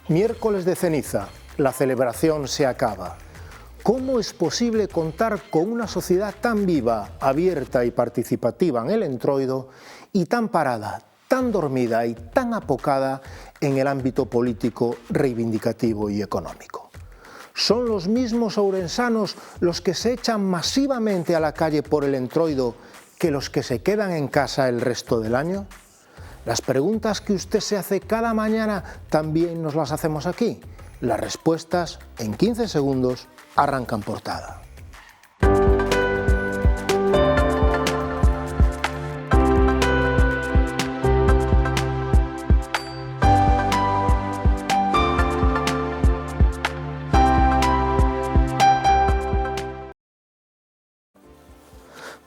Miércoles de ceniza, la celebración se acaba. ¿Cómo es posible contar con una sociedad tan viva, abierta y participativa en el Entroido y tan parada, tan dormida y tan apocada en el ámbito político, reivindicativo y económico? ¿Son los mismos ourensanos los que se echan masivamente a la calle por el Entroido que los que se quedan en casa el resto del año? Las preguntas que usted se hace cada mañana también nos las hacemos aquí. Las respuestas, en 15 segundos, arrancan portada.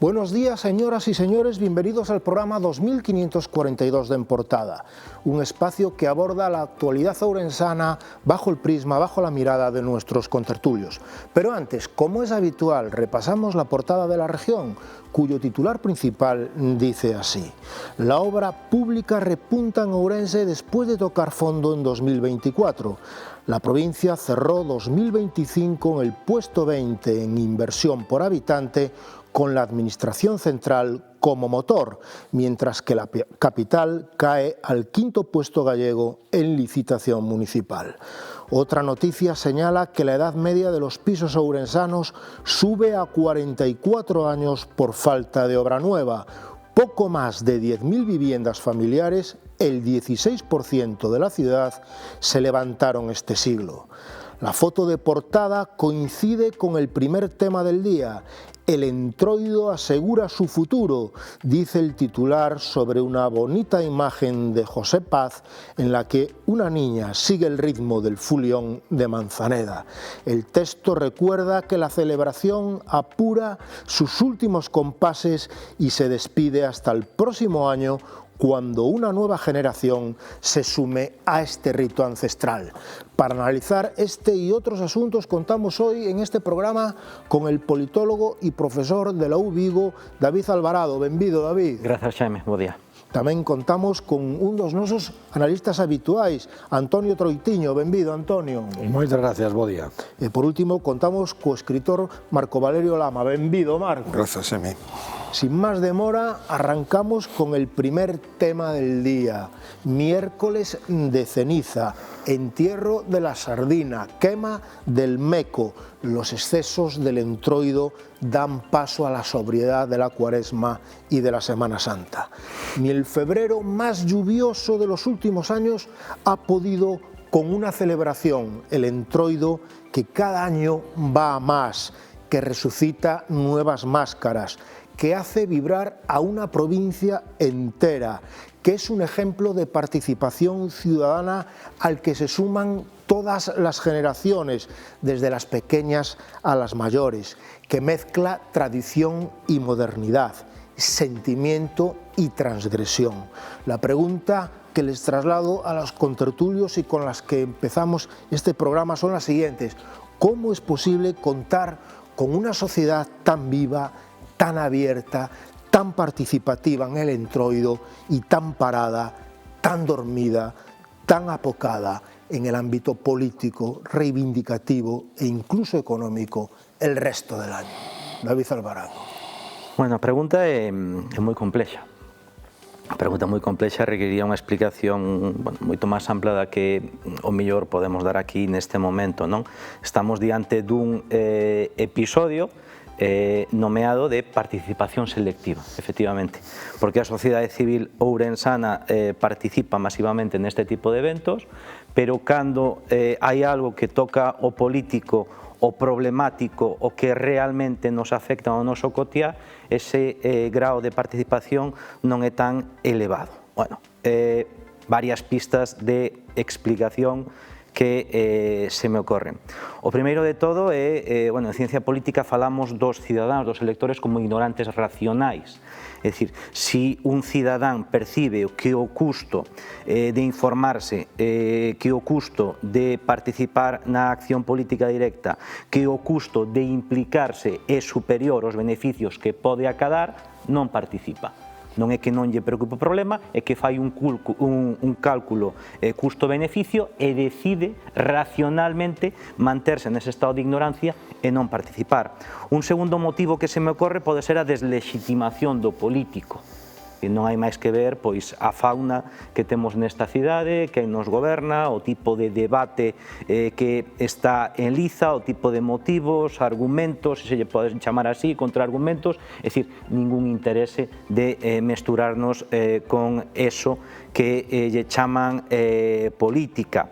Buenos días, señoras y señores, bienvenidos al programa 2542 de En Portada, un espacio que aborda la actualidad ourensana bajo el prisma, bajo la mirada de nuestros contertulios. Pero antes, como es habitual, repasamos la portada de la región, cuyo titular principal dice así: la obra pública repunta en Ourense después de tocar fondo en 2024. La provincia cerró 2025 en el puesto 20 en inversión por habitante, con la administración central como motor, mientras que la capital cae al quinto puesto gallego en licitación municipal. Otra noticia señala que la edad media de los pisos ourensanos sube a 44 años por falta de obra nueva. Poco más de 10.000 viviendas familiares, el 16% de la ciudad, se levantaron este siglo. La foto de portada coincide con el primer tema del día. El Entroido asegura su futuro, dice el titular sobre una bonita imagen de José Paz en la que una niña sigue el ritmo del fulión de Manzaneda. El texto recuerda que la celebración apura sus últimos compases y se despide hasta el próximo año, cuando una nueva generación se sume a este rito ancestral. Para analizar este y otros asuntos contamos hoy en este programa con el politólogo y profesor de la U Vigo, David Alvarado. Benvido, David. Grazas, Xaime. Bo día. Tamén contamos con un dos nosos analistas habituais, Antonio Troitiño. Benvido, Antonio. Moitas gracias, bo día. E por último contamos co escritor Marco Valerio Lama. Benvido, Marco. Grazas, Xaime. Sin más demora, arrancamos con el primer tema del día. Miércoles de ceniza, entierro de la sardina, quema del meco. Los excesos del Entroido dan paso a la sobriedad de la Cuaresma y de la Semana Santa. Ni el febrero más lluvioso de los últimos años ha podido con una celebración, el Entroido, que cada año va a más, que resucita nuevas máscaras, que hace vibrar a una provincia entera, que es un ejemplo de participación ciudadana al que se suman todas las generaciones, desde las pequeñas a las mayores, que mezcla tradición y modernidad, sentimiento y transgresión. La pregunta que les traslado a los contertulios y con las que empezamos este programa son las siguientes: ¿cómo es posible contar con una sociedad tan viva, tan abierta, tan participativa en el Entroido y tan parada, tan dormida, tan apocada en el ámbito político, reivindicativo e incluso económico el resto del año? David Alvarado. Bueno, a pregunta é moi complexa. A pregunta moi complexa requeriría unha explicación moito máis ampla da que o mellor podemos dar aquí neste momento, non? Estamos diante dun episodio nomeado de participación selectiva, efectivamente, porque a sociedade civil ourensana participa masivamente neste tipo de eventos, pero cando hai algo que toca o político, o problemático, o que realmente nos afecta ao noso cotiá, ese grao de participación non é tan elevado. Bueno, varias pistas de explicación que se me ocorren. O primeiro de todo é, en ciencia política falamos dos cidadáns, dos electores como ignorantes racionais. É dicir, si un cidadán percibe que o custo de informarse, que o custo de participar na acción política directa, que o custo de implicarse é superior aos beneficios que pode acadar, non participa. non é que non lle preocupe o problema, é que fai un cálculo custo-beneficio e decide racionalmente manterse nese estado de ignorancia e non participar. Un segundo motivo que se me ocorre pode ser a deslegitimación do político. E non hai máis que ver pois a fauna que temos nesta cidade, quen nos goberna, o tipo de debate que está en liza, o tipo de motivos, argumentos, se lle pode chamar así, contraargumentos, é dicir, ningún interese de mesturarnos con eso que lle chaman política.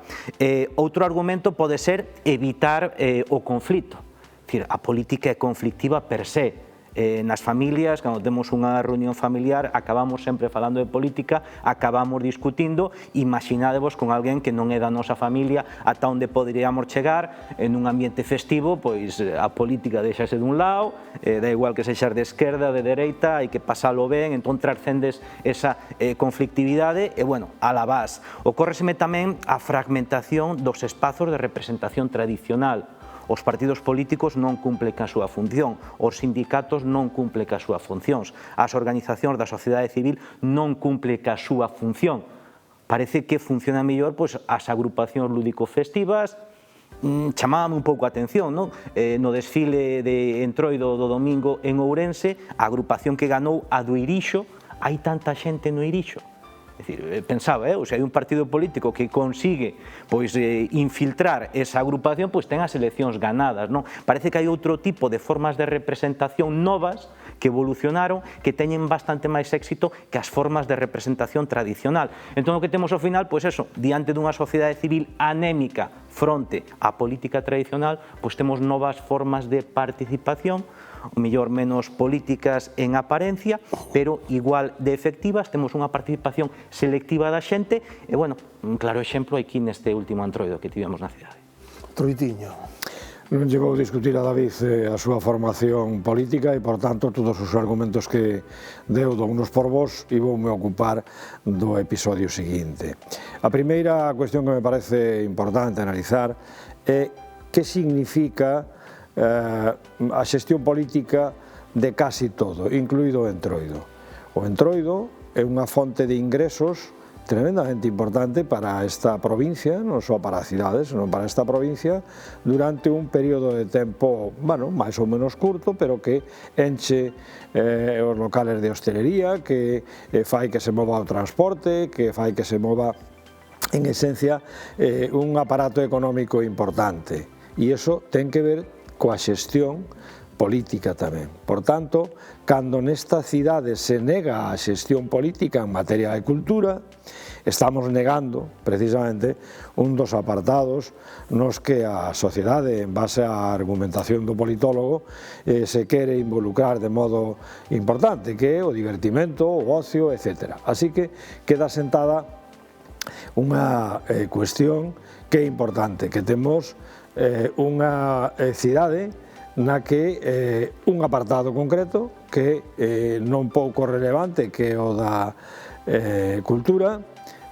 Outro argumento pode ser evitar o conflito. É dicir, a política é conflictiva per se. Nas familias, cando temos unha reunión familiar, acabamos sempre falando de política, acabamos discutindo, imaginadevos con alguén que non é da nosa familia ata onde poderíamos chegar en un ambiente festivo, pois a política deixase dun lado, da igual que sexas de esquerda, de dereita, hai que pasalo ben, entón transcendes esa conflictividade e, bueno, alabás. Ocórreseme tamén a fragmentación dos espazos de representación tradicional. Os partidos políticos non cumplen ca súa función, os sindicatos non cumplen ca súa funcións, as organizacións da sociedade civil non cumplen ca súa función. Parece que funciona mellor pois, as agrupacións lúdico-festivas. Chamábame un pouco a atención, non? No desfile de Entroido do domingo en Ourense, a agrupación que ganou a do Irixo, hai tanta xente no Irixo. É dicir, pensaba, se hai un partido político que consigue pois, infiltrar esa agrupación, pois ten as eleccións ganadas, non? Parece que hai outro tipo de formas de representación novas que evolucionaron, que teñen bastante máis éxito que as formas de representación tradicional. Entón, o que temos ao final, pois eso, diante dunha sociedade civil anémica fronte á política tradicional, pois temos novas formas de participación, o mellor menos políticas en apariencia, pero igual de efectivas, temos unha participación selectiva da xente, e, bueno, un claro exemplo aquí neste último Entroido que tivemos na cidade. Troitiño. Non lle vou discutir a David a súa formación política e, por tanto, todos os argumentos que deu dounos por vos e voume ocupar do episodio seguinte. A primeira cuestión que me parece importante analizar é que significa a xestión política de casi todo, incluído o Entroido. O Entroido é unha fonte de ingresos tremendamente importante para esta provincia, non só para as cidades, senón para esta provincia, durante un período de tempo, bueno, máis ou menos curto, pero que enche os locales de hostelería, que fai que se mova o transporte, que fai que se mova, en esencia, un aparato económico importante. E iso ten que ver coa xestión política tamén. Por tanto, cando nesta cidade se nega a xestión política en materia de cultura, estamos negando, precisamente, un dos apartados nos que a sociedade, en base á argumentación do politólogo, se quere involucrar de modo importante, que é o divertimento, o ocio, etc. Así que queda sentada unha cuestión que é importante, que temos unha cidade na que un apartado concreto que non pouco relevante, que é o da cultura,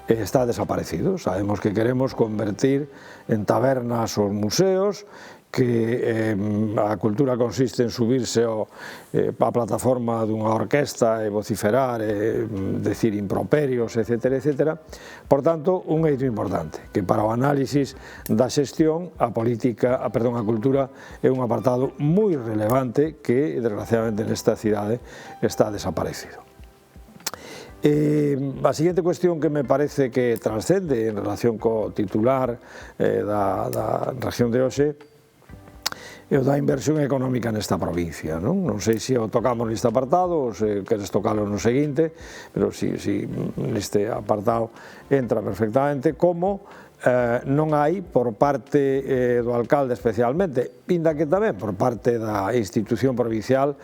está desaparecido. Sabemos que queremos convertir en tabernas os museos, que a cultura consiste en subirse a plataforma dunha orquesta e vociferar, decir improperios, etc. etc. Por tanto, un eido importante, que para o análisis da xestión, a cultura é un apartado moi relevante que, desgraciadamente, nesta cidade está desaparecido. A seguinte cuestión que me parece que transcende en relación co titular da región de hoxe é o da inversión económica nesta provincia. Non sei se o tocamos neste apartado ou se queres tocalo no seguinte, pero si neste apartado entra perfectamente, como non hai por parte do alcalde especialmente, pinda que tamén por parte da institución provincial,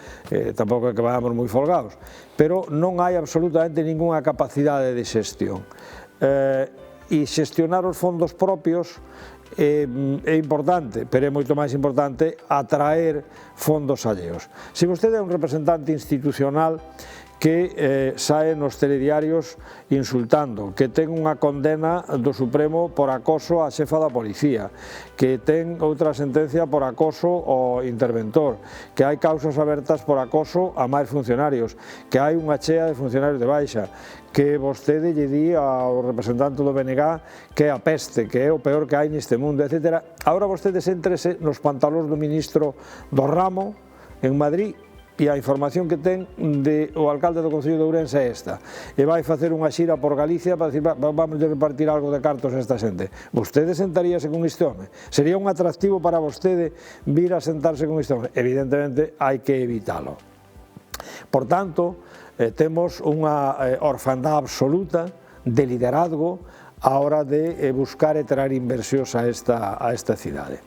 tampouco é que vayamos moi folgados, pero non hai absolutamente ningunha capacidade de xestión. E xestionar os fondos propios é importante, pero é moito máis importante atraer fondos alleos. Se vostede é un representante institucional que sae nos telediarios insultando, que ten unha condena do Supremo por acoso á xefa da policía, que ten outra sentencia por acoso ao interventor, que hai causas abertas por acoso a máis funcionarios, que hai unha chea de funcionarios de baixa, que vostede lle di ao representante do BNG que é a peste, que é o peor que hai neste mundo, etc. Agora vostedes entrese nos pantalóns do ministro do ramo en Madrid e a información que ten o alcalde do Concello de Ourense é esta, e vai facer unha xira por Galicia para dicir, vamos a repartir algo de cartos a esta xente. Vostede sentaríase con este home? Sería un atractivo para vostede vir a sentarse con este home? Evidentemente hai que evitalo. Por tanto, temos unha orfandad absoluta de liderazgo a hora de buscar e traer inversións a esta cidade.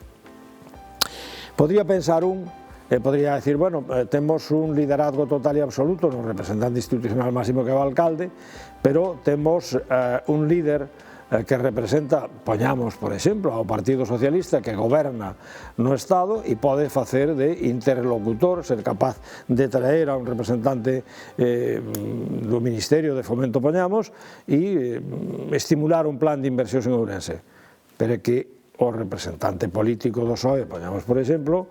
Podría pensar podría decir, bueno, temos un liderazgo total e absoluto no representante institucional máximo que é o alcalde, pero temos un líder que representa, poñamos, por exemplo, ao Partido Socialista que goberna no Estado e pode facer de interlocutor, ser capaz de traer a un representante do Ministerio de Fomento, poñamos, e estimular un plan de inversións en Ourense. Pero é que o representante político do PSOE, poñamos, por exemplo,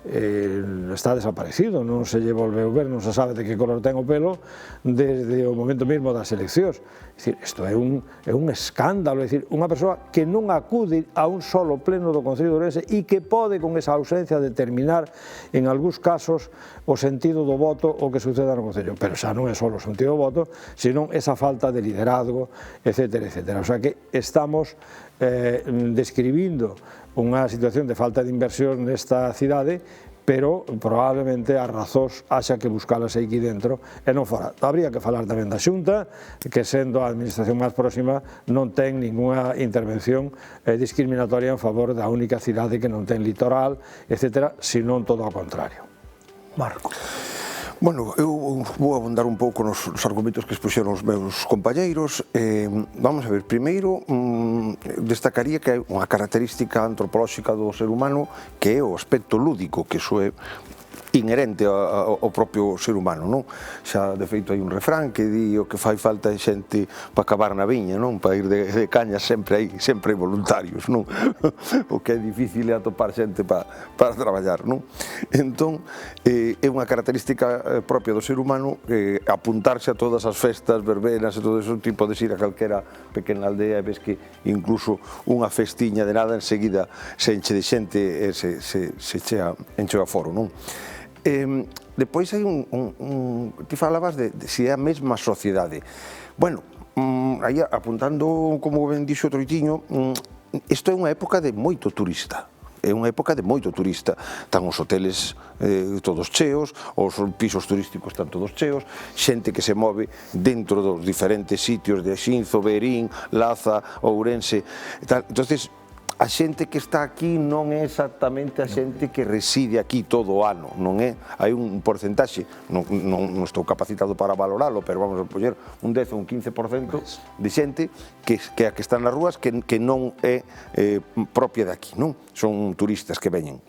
está desaparecido, non se lle volveu ver, non se sabe de que color ten o pelo desde o momento mesmo das eleccións. Isto é un escándalo, é dicir, unha persoa que non acude a un solo pleno do Concello de Ourense e que pode con esa ausencia determinar en algúns casos o sentido do voto o que suceda no Concello, pero xa non é só o sentido do voto, senón esa falta de liderazgo, etc. O sea que estamos describindo unha situación de falta de inversión nesta cidade, pero probablemente as razóns haxa que buscalas aquí dentro e non fora. Habría que falar tamén da Xunta, que sendo a administración máis próxima non ten ninguna intervención discriminatoria en favor da única cidade que non ten litoral, etc., senón todo ao contrario. Marco. Bueno, eu vou abundar un pouco nos argumentos que expuxeron os meus compañeiros. Vamos a ver, primeiro destacaría que hai unha característica antropolóxica do ser humano que é o aspecto lúdico, que iso é inherente ao propio ser humano, non? Xa, de feito, hai un refrán que di o que fai falta é xente para cavar na viña, non? Para ir de caña sempre hai voluntarios, non? O que é difícil é atopar xente para traballar, non? Entón, é unha característica propia do ser humano apuntarse a todas as festas, verbenas e todo ese tipo de ir a calquera pequena aldea e ves que incluso unha festiña de nada enseguida se enche de xente e se enche a foro, non? Depois hai ti falabas de se é a mesma sociedade. Bueno, aí apuntando, como ben dixo o Troitiño, isto é unha época de moito turista. É unha época de moito turista. Están os hoteles todos cheos, os pisos turísticos están todos cheos, xente que se move dentro dos diferentes sitios de Xinzo, Berín, Laza, Ourense e tal. Entonces, a xente que está aquí non é exactamente a xente que reside aquí todo o ano, non é? Hai un porcentaxe, non estou capacitado para valoralo, pero vamos a poñer un 10 ou un 15% de xente que a que está nas rúas que non é propia de aquí, non? Son turistas que veñen.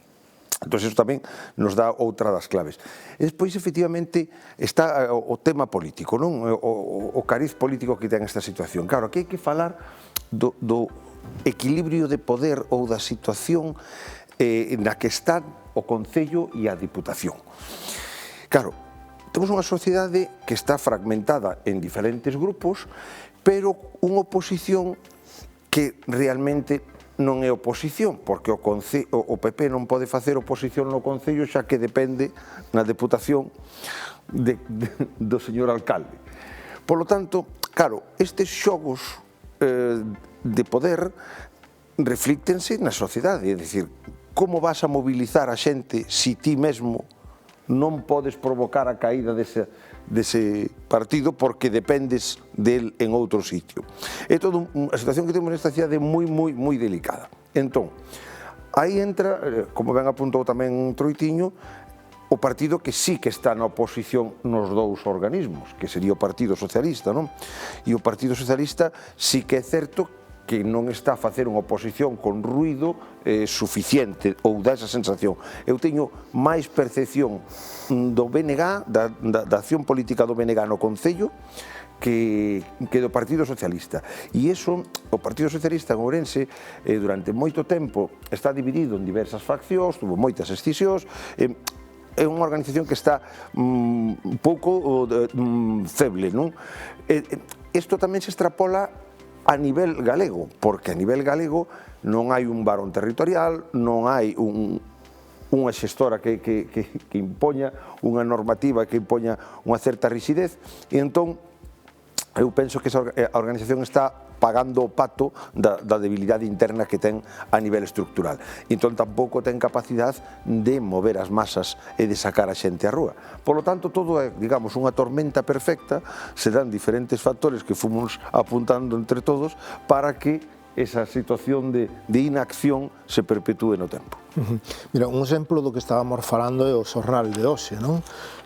Entón, iso tamén nos dá outra das claves. E despois, efectivamente, está o tema político, non? O cariz político que ten esta situación. Claro, aquí hai que falar do equilibrio de poder ou da situación na que están o Concello e a Diputación. Claro, temos unha sociedade que está fragmentada en diferentes grupos, pero unha oposición que realmente non é oposición, porque o PP non pode facer oposición no Concello xa que depende na Deputación do señor alcalde. Por lo tanto, claro, estes xogos de poder reflíctense na sociedade, é dicir, como vas a mobilizar a xente se ti mesmo non podes provocar a caída dese partido porque dependes del en outro sitio. É toda unha situación que temos nesta cidade moi delicada. Entón, aí entra, como ben apuntou tamén Troitiño, o partido que sí que está na oposición nos dous organismos, que sería o Partido Socialista, non? E o Partido Socialista sí que é certo que non está a facer unha oposición con ruído suficiente, ou dá esa sensación. Eu teño máis percepción do BNG, da acción política do BNG no Concello, que do Partido Socialista. E iso, o Partido Socialista en Ourense, durante moito tempo, está dividido en diversas faccións, tuvo moitas escisións, é unha organización que está un pouco feble, non? Isto tamén se extrapola a nivel galego, porque a nivel galego non hai un varón territorial, non hai unha xestora que impoña unha normativa que impoña unha certa rigidez, e entón eu penso que a organización está pagando o pato da debilidade interna que ten a nivel estructural. Entón tampouco ten capacidade de mover as masas e de sacar a xente á rúa. Por lo tanto, todo é, digamos, unha tormenta perfecta, se dan diferentes factores que fomos apuntando entre todos para que esa situación de inacción se perpetúe no tempo. Mira, un exemplo do que estábamos falando é o xornal de hoxe, non?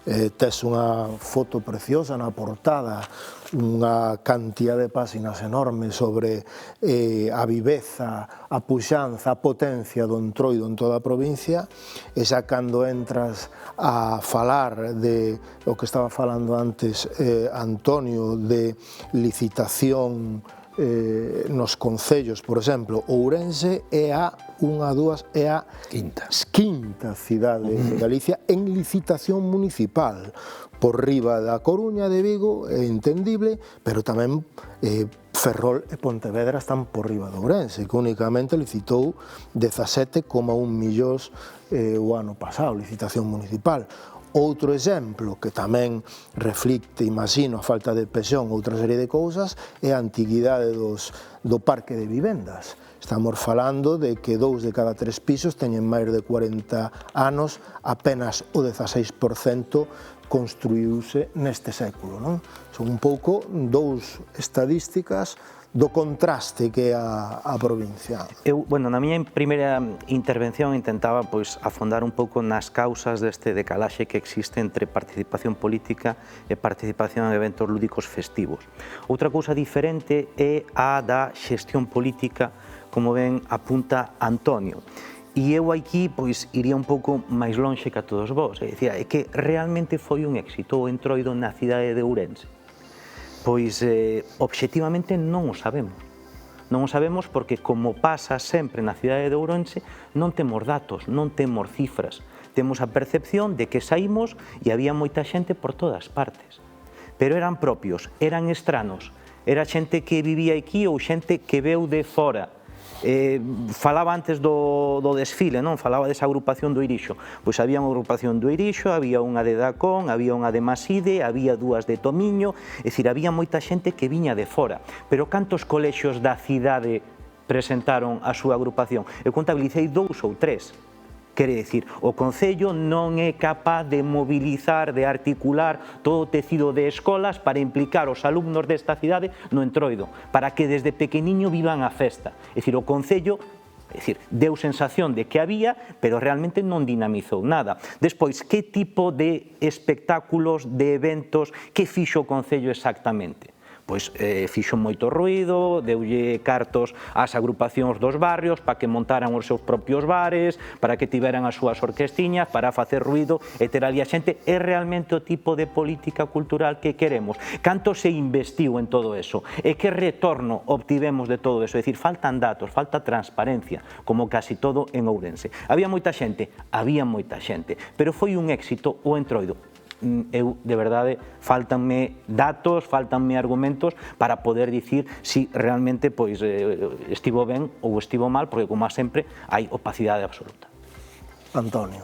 Tes unha foto preciosa na portada, unha cantidad de páxinas enormes sobre a viveza, a puxanza, a potencia do Entroido en toda a provincia, e xa cando entras a falar de o que estaba falando antes Antonio, de licitación nos concellos, por exemplo, Ourense é a quinta cidade de Galicia en licitación municipal, por riba da Coruña, de Vigo, é entendible, pero tamén Ferrol e Pontevedra están por riba de Ourense, que únicamente licitou 17,1 millóns o ano pasado, licitación municipal. Outro exemplo que tamén reflicte, imagino, a falta de pensión, outra serie de cousas, é a antiguidade do parque de vivendas. Estamos falando de que 2 de cada 3 pisos teñen máis de 40 anos, apenas o 16% construíuse neste século, non? Son un pouco dous estadísticas do contraste que é a provincia. Na miña primeira intervención intentaba afondar un pouco nas causas deste decalaxe que existe entre participación política e participación en eventos lúdicos festivos. Outra cousa diferente é a da xestión política, como ben apunta Antonio. E eu aquí iría un pouco máis lonxe que a todos vós. É que realmente foi un éxito o Entroido na cidade de Ourense. Pois, obxectivamente, non o sabemos. Non o sabemos porque, como pasa sempre na cidade de Ourense, non temos datos, non temos cifras. Temos a percepción de que saímos e había moita xente por todas partes. Pero eran propios, eran estranos. Era xente que vivía aquí ou xente que veu de fora. Falaba antes do desfile, non? Falaba desa agrupación do Irixo. Pois había unha agrupación do Irixo, había unha de Dacón, había unha de Maside, había dúas de Tomiño, é dicir, había moita xente que viña de fora. Pero cantos colexios da cidade presentaron a súa agrupación? Eu contabilicei 2 ou 3. Quere dicir, o Concello non é capaz de mobilizar, de articular todo o tecido de escolas para implicar os alumnos desta cidade no Entroido, para que desde pequeniño vivan a festa. É dicir, o Concello deu sensación de que había, pero realmente non dinamizou nada. Despois, que tipo de espectáculos, de eventos, que fixo o Concello exactamente? Pois fixo moito ruído, deulle cartos ás agrupacións dos barrios para que montaran os seus propios bares, para que tiveran as súas orquestiñas, para facer ruído e ter ali a xente. É realmente o tipo de política cultural que queremos? Canto se investiu en todo eso? E que retorno obtivemos de todo eso? É dicir, faltan datos, falta transparencia, como casi todo en Ourense. Había moita xente, pero foi un éxito o Entroido. Eu, de verdade, faltanme datos, faltanme argumentos para poder dicir si realmente estivo ben ou estivo mal, porque, como sempre, hai opacidade absoluta. Antonio.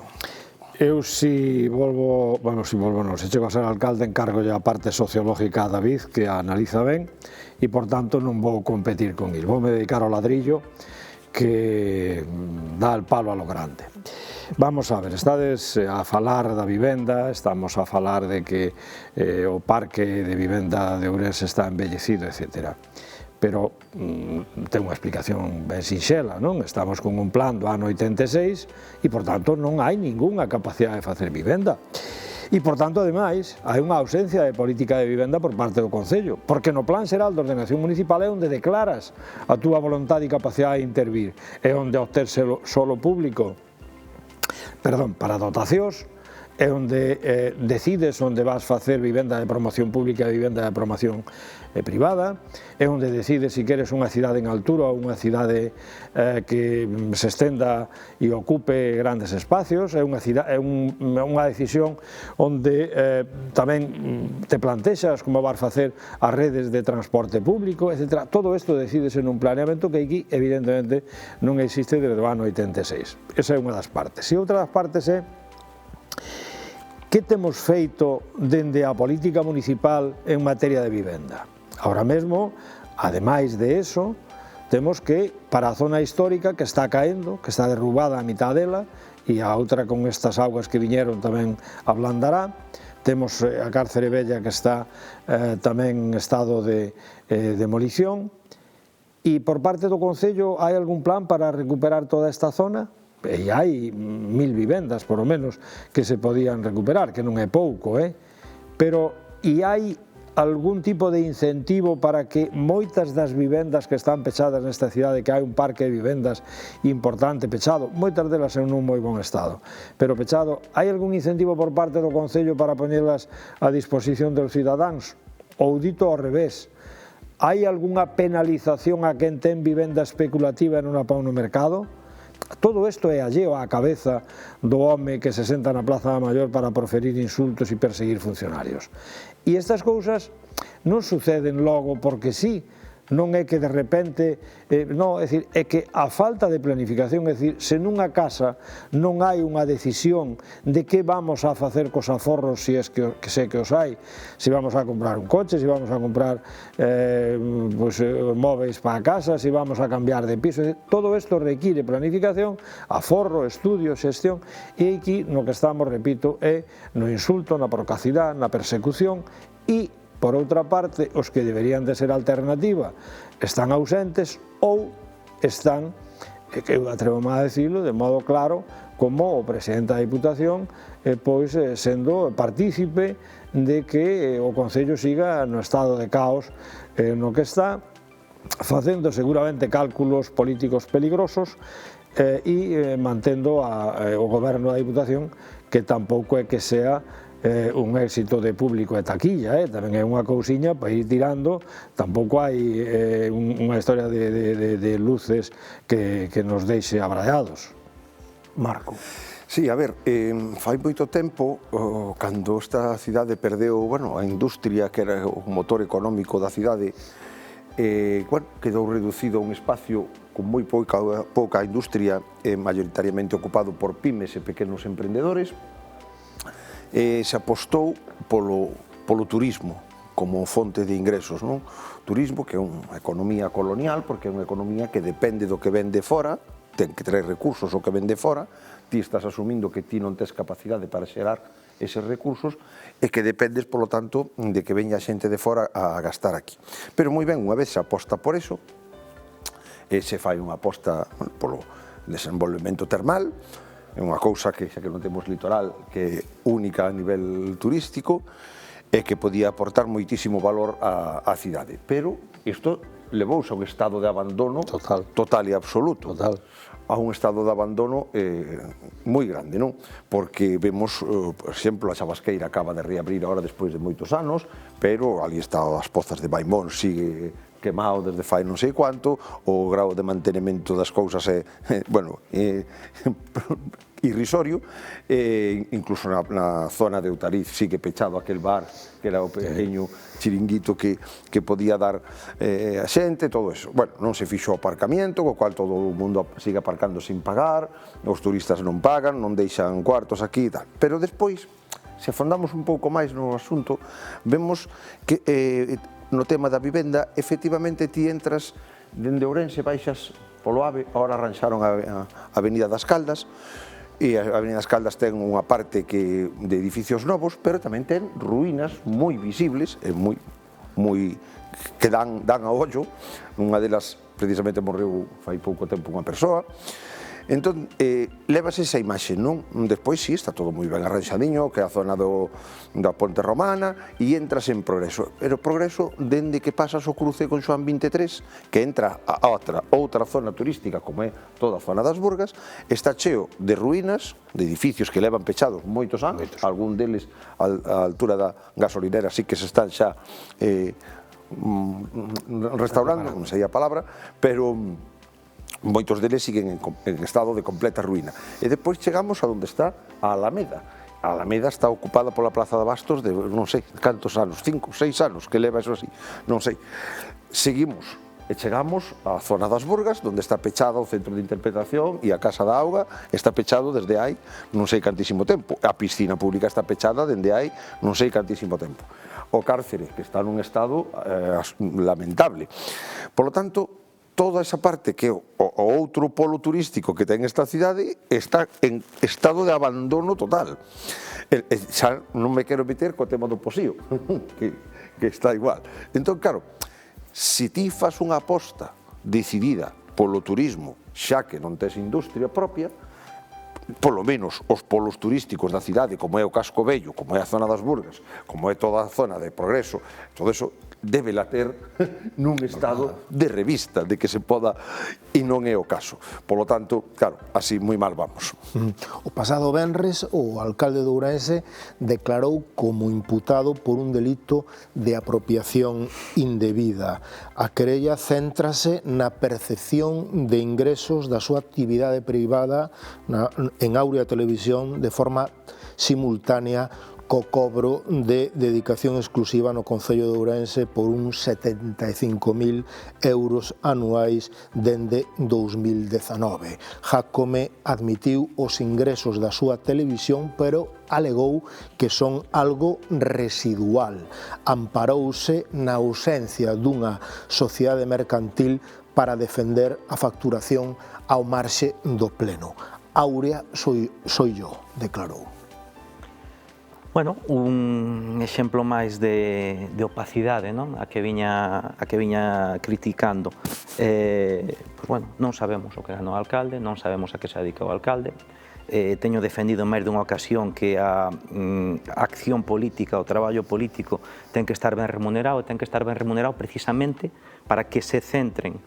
Eu se chego a ser alcalde, encargo a parte sociológica a David, que a analiza ben, e, por tanto, non vou competir con il. Voume dedicar ao ladrillo, que dá el palo a lo grande. Vamos a ver, estades a falar da vivenda, estamos a falar de que o parque de vivenda de Ourense está embellecido, etc. Pero ten unha explicación ben sinxela, non? Estamos con un plan do ano 86 e, por tanto, non hai ningunha capacidade de facer vivenda. E, por tanto, ademais, hai unha ausencia de política de vivenda por parte do Concello, porque no Plan Xeral de Ordenación Municipal é onde declaras a túa voluntade e capacidade de intervir, é onde obter solo público, perdón, para dotacións, é onde decides onde vas facer vivenda de promoción pública e vivenda de promoción privada, é onde decides se queres unha cidade en altura ou unha cidade que se estenda e ocupe grandes espacios, é unha decisión onde tamén te plantexas como vas facer as redes de transporte público, etc. Todo isto decides en un planeamento que aquí evidentemente non existe desde o ano 86. Esa é unha das partes. E outra das partes é que temos feito dende a política municipal en materia de vivenda. Ahora mesmo, ademais de eso, temos que, para a zona histórica que está caendo, que está derrubada a mitad dela, e a outra con estas augas que viñeron tamén ablandará, temos a Cárcere Vella que está tamén en estado de demolición, e por parte do Concello hai algún plan para recuperar toda esta zona? E hai 1000 vivendas, por lo menos, que se podían recuperar, que non é pouco, pero e hai algún tipo de incentivo para que moitas das vivendas que están pechadas nesta cidade, que hai un parque de vivendas importante pechado, moitas delas en un moi bon estado, pero pechado, hai algún incentivo por parte do Concello para poñelas a disposición dos cidadáns? Ou dito ao revés, hai algunha penalización a quen ten vivenda especulativa e non a pon no mercado? Todo isto é alleo á cabeza do home que se senta na Praza da Maior para proferir insultos e perseguir funcionarios. E estas cousas non suceden logo porque sí, non é que de repente, non, é dicir, é que a falta de planificación, é dicir, se nunha casa non hai unha decisión de que vamos a facer cos aforros, se es que sei que os hai, se vamos a comprar un coche, se vamos a comprar móveis para a casa, se vamos a cambiar de piso, todo isto require planificación, aforro, estudio, xestión, e aquí no que estamos, repito, é no insulto, na procacidade, na persecución, e por outra parte, os que deberían de ser alternativa están ausentes ou están, que eu atrevo a decirlo de modo claro, como o presidente da Diputación pois sendo partícipe de que o Concello siga no estado de caos no que está, facendo seguramente cálculos políticos peligrosos e mantendo o goberno da Diputación, que tampouco é que sea un éxito de público e taquilla, tamén é unha cousiña para ir tirando, tampouco hai unha historia de luces que nos deixe abraiados. Marco. Sí, a ver, fai moito tempo, cando esta cidade perdeu, bueno, a industria que era o motor económico da cidade, quedou reducido a un espacio con moi pouca industria, maioritariamente ocupado por pymes e pequenos emprendedores. Se apostou polo turismo como fonte de ingresos, non? Turismo que é unha economía colonial, porque é unha economía que depende do que vende fora, ten que traer recursos o que vende fora, ti estás asumindo que ti non tes capacidade para xerar eses recursos e que dependes, polo tanto, de que veña xente de fora a gastar aquí. Pero moi ben, unha vez se aposta por eso, se fai unha aposta polo desenvolvemento termal, é unha cousa que xa que non temos litoral, que é única a nivel turístico e que podía aportar moitísimo valor á cidade. Pero isto levouse a un estado de abandono total e absoluto. A un estado de abandono moi grande, non? Porque vemos, por exemplo, a Xabasqueira acaba de reabrir agora despois de moitos anos, pero ali está as pozas de Baimón, sigue quemado desde fai non sei quanto, o grau de mantenimento das cousas é, bueno, irrisorio, incluso na zona de Outariz sigue pechado aquel bar, que era o pequeño chiringuito que podía dar a xente, todo eso. Bueno, non se fixo o aparcamiento, co cual todo o mundo sigue aparcando sin pagar, os turistas non pagan, non deixan cuartos aquí e tal. Pero despois, se afondamos un pouco máis no asunto, vemos que no tema da vivenda, efectivamente ti entras dende Ourense, baixas polo AVE, agora arranxaron a Avenida das Caldas, e a Avenida das Caldas ten unha parte de edificios novos, pero tamén ten ruínas moi visibles, que dan a ollo. Unha delas, precisamente, morreu fai pouco tempo unha persoa, Entón, levas esa imaxe, non? Despois, sí, está todo moi ben arranxadiño, que é a zona da Ponte Romana, e entras en Progreso. Pero Progreso, dende que pasas o cruce con Xoán 23, que entra a outra zona turística, como é toda a zona das Burgas, está cheo de ruínas, de edificios que levan pechados moitos anos, algún deles a altura da gasolinera sí que se están xa restaurando, non sei a palabra, pero moitos deles siguen en estado de completa ruína. E depois chegamos a onde está a Alameda. A Alameda está ocupada pola Plaza de Bastos de non sei cantos anos, 5, 6 anos que leva eso así, non sei. Seguimos e chegamos á zona das Burgas, onde está pechado o centro de interpretación e a Casa da Auga está pechado desde hai non sei cantísimo tempo. A piscina pública está pechada dende hai non sei cantísimo tempo. O cárcere, que está nun estado lamentable. Por lo tanto, toda esa parte que o outro polo turístico que ten esta cidade está en estado de abandono total. Xa non me quero meter co tema do Posío, que está igual. Entón, claro, se ti fas unha aposta decidida polo turismo, xa que non tes industria propia, polo menos os polos turísticos da cidade, como é o Casco Vello, como é a zona das Burgas, como é toda a zona de Progreso, todo eso débela ter nun estado de revista, de que se poda, e non é o caso. Polo tanto, claro, así moi mal vamos. O pasado venres, o alcalde de Ourense declarou como imputado por un delito de apropiación indebida. A querella céntrase na percepción de ingresos da súa actividade privada en Aurea Televisión de forma simultánea co cobro de dedicación exclusiva no Concello de Ourense por uns 75.000 euros anuais dende 2019. Jácome admitiu os ingresos da súa televisión, pero alegou que son algo residual. Amparouse na ausencia dunha sociedade mercantil para defender a facturación ao marxe do pleno. Aurea soy yo, declarou. Bueno, un exemplo máis de opacidade, non? A que viña criticando. Pois, bueno, non sabemos o que era no alcalde, non sabemos a que se dedica o alcalde. Teño defendido en máis dunha ocasión que a acción política, o traballo político ten que estar ben remunerado, precisamente para que se centren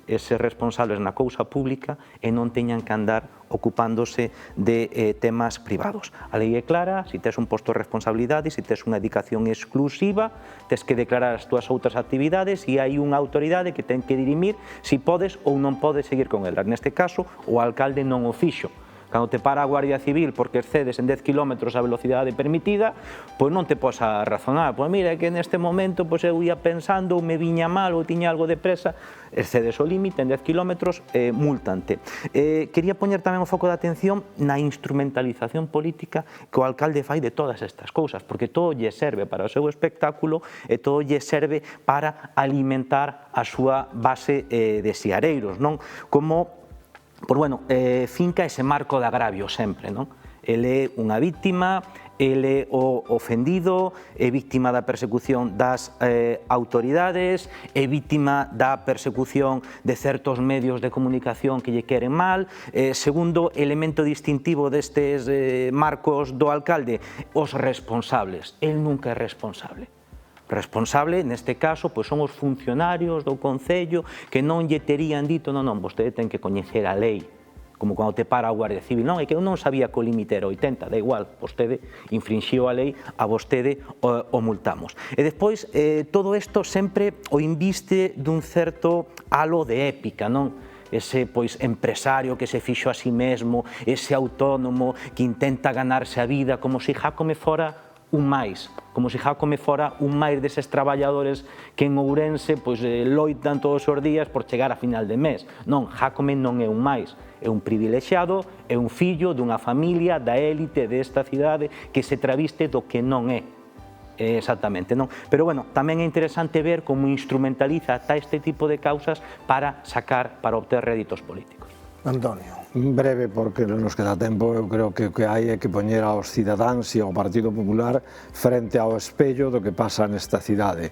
eses responsables na cousa pública e non teñan que andar ocupándose de temas privados. A lei é clara, se tes un posto de responsabilidade, se tes unha dedicación exclusiva, tes que declarar as túas outras actividades e hai unha autoridade que ten que dirimir se podes ou non podes seguir con elas. Neste caso, o alcalde non o fixo. Cando te para a Guardia Civil porque excedes en 10 km a velocidade permitida, pois non te podes a razonar. Pois mira, que neste momento pois eu ia pensando, ou me viña mal, ou tiña algo de presa, excedes o límite en 10 km, multante. Quería poñer tamén o foco de atención na instrumentalización política que o alcalde fai de todas estas cousas, porque todo lle serve para o seu espectáculo e todo lle serve para alimentar a súa base de siareiros, non? Como pois, bueno, finca ese marco de agravio sempre, non? Ele é unha víctima, ele é o ofendido, é víctima da persecución das autoridades, é víctima da persecución de certos medios de comunicación que lle queren mal. Segundo elemento distintivo destes marcos do alcalde, os responsables. El nunca é responsable. Responsable, neste caso, pois son os funcionarios do Concello que non lle terían dito, non, vostede ten que coñecer a lei, como cando te para a Guardia Civil, non, é que eu non sabía que o límite era 80, da igual, vostede infrinxiu a lei, a vostede o multamos. E despois, todo isto sempre o inviste dun certo halo de épica, non? Ese pois empresario que se fixo a si mesmo, ese autónomo que intenta ganarse a vida como se Jácome fora un máis, como se Jácome fora un máis deses traballadores que en Ourense pois loitan todos os días por chegar a final de mes. Non, Jácome non é un máis, é un privilexiado, é un fillo dunha familia da élite desta cidade que se traviste do que non é. Exactamente, non? Pero, bueno, tamén é interesante ver como instrumentaliza ata este tipo de causas para sacar, para obter réditos políticos. Antonio. Breve, porque non nos queda tempo. Eu creo que o que hai é que poñer aos cidadáns e ao Partido Popular frente ao espello do que pasa nesta cidade.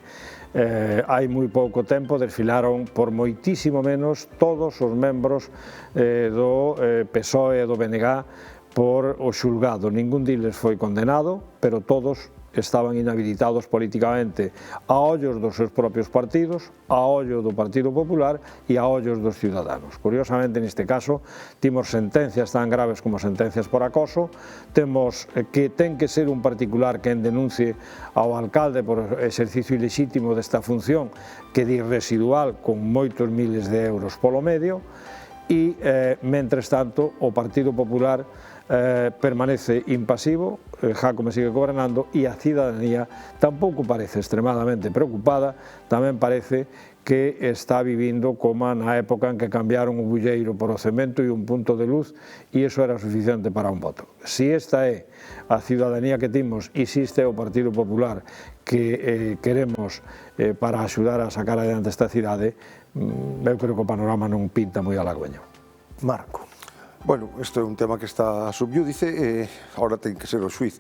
hai moi pouco tempo desfilaron por moitísimo menos todos os membros do PSOE e do BNG por o xulgado. Ningún diles foi condenado, pero todos estaban inhabilitados políticamente a ollos dos seus propios partidos, a ollo do Partido Popular e a ollos dos ciudadanos. Curiosamente, neste caso, timos sentencias tan graves como sentencias por acoso, temos que ten que ser un particular quen denuncie ao alcalde por exercicio ilexítimo desta función que di residual con moitos miles de euros polo medio e, mentres tanto, o Partido Popular permanece impasivo, Jácome sigue gobernando e a cidadanía tampouco parece extremadamente preocupada, tamén parece que está vivindo como na época en que cambiaron o bulleiro por o cemento e un punto de luz e iso era suficiente para un voto. Si esta é a cidadanía que timos e si este é o Partido Popular que queremos para axudar a sacar adiante esta cidade, eu creo que o panorama non pinta moi halagüeño. Marco. Bueno, isto é un tema que está subyúdice e agora ten que ser o xuiz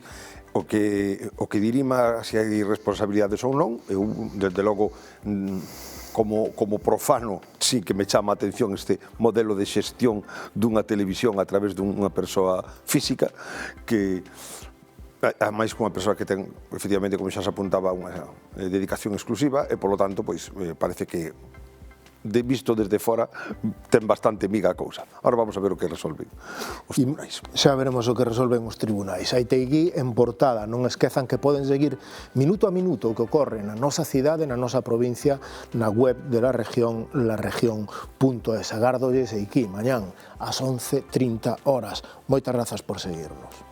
o que dirima se hai responsabilidades ou non. Eu, desde logo, como profano, sí que me chama a atención este modelo de xestión dunha televisión a través dunha persoa física que a máis que unha persoa que ten, efectivamente, como xa se apuntaba, unha dedicación exclusiva e, polo tanto, pois, parece que visto desde fora ten bastante miga a cousa. Ahora vamos a ver o que resolven os tribunais. Xa veremos o que resolven os tribunais. Aí teigui en portada, non esquezan que poden seguir minuto a minuto o que ocorre na nosa cidade, na nosa provincia, na web de la región, laregion.es. Agardolles aquí mañán ás 11:30 horas. Moitas grazas por seguirnos.